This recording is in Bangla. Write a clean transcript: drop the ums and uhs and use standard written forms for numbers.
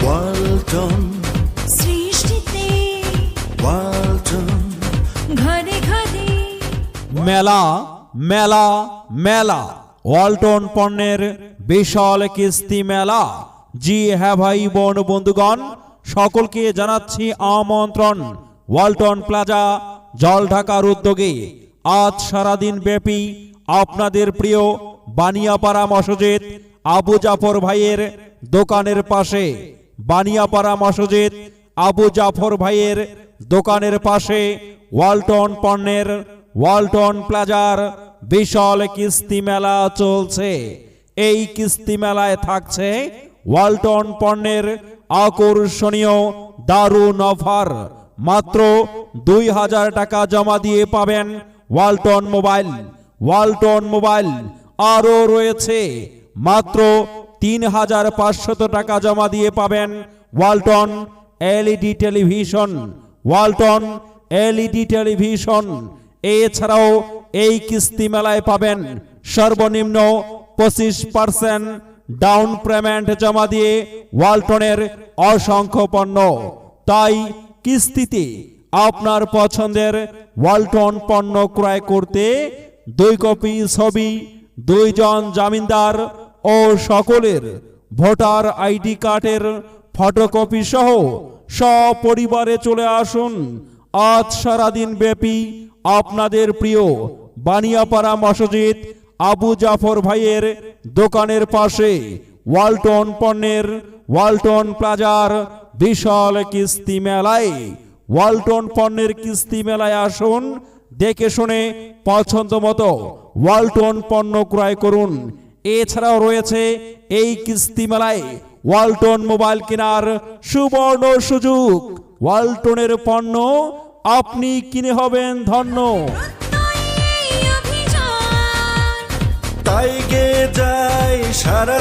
ওয়ালটন সৃষ্টিতে ওয়ালটন ঘরে ঘরে মেলা মেলা মেলা ওয়ালটন পণ্যের বিশাল কিস্তি মেলা। জি হ্যাঁ ভাই বোন বন্ধুগণ, সকলকে জানাচ্ছি আমন্ত্রণ। ওয়ালটন প্লাজা জলঢাকার উদ্যোগে আজ সারাদিন ব্যাপী আপনাদের প্রিয় বানিয়াপাড়া মসজিদ আবু জাফর ভাইয়ের দোকানের পাশে, বানিয়াপাড়া মসজিদ আবু জাফর ভাইয়ের দোকানের পাশে ওয়ালটন পণ্যের ওয়ালটন প্লাজার বিশাল কিস্তি মেলা চলছে। এই কিস্তি মেলায় থাকছে ওয়ালটন পণ্যের আকর্ষণীয় দারুণ অফার। মাত্র 2000 টাকা জমা দিয়ে পাবেন ওয়ালটন মোবাইল, ওয়ালটন মোবাইল। আরও রয়েছে মাত্র 3500 টাকা জমা দিয়ে পাবেন Walton LED television, Walton LED television. এছাড়াও এই কিস্তি মেলায় পাবেন সর্বনিম্ন 25% ডাউন পেমেন্ট জমা দিয়ে ওয়ালটনের অসংখ্য পণ্য। তাই কিস্তিতে আপনার পছন্দের ওয়ালটন পণ্য ক্রয় করতে 2 কপি ছবি, 2 জন জামিনদার ও সকলের ভোটার আইডি কার্ডের ফটোকপি সহ সপরিবারে চলে আসুন। আজ সারাদিন ব্যাপী আপনাদের প্রিয় বানিয়াপাড়া মসজিদ আবু জাফর ভাইয়ের দোকানের পাশে ওয়ালটন পণ্যের ওয়ালটন প্লাজার বিশাল কিস্তি মেলায়। ওয়ালটন পণ্যের কিস্তি মেলায় আসুন, দেখে শুনে পছন্দ মতো ওয়ালটন পণ্য ক্রয় করুন। এছাড়াও রয়েছে এই কিস্তি মেলায় ওয়ালটন মোবাইল কেনার সুবর্ণ সুযোগ। ওয়ালটনের পণ্য আপনি কিনে হবেন ধন্য। এই অভিযান তাই গে যায় সারা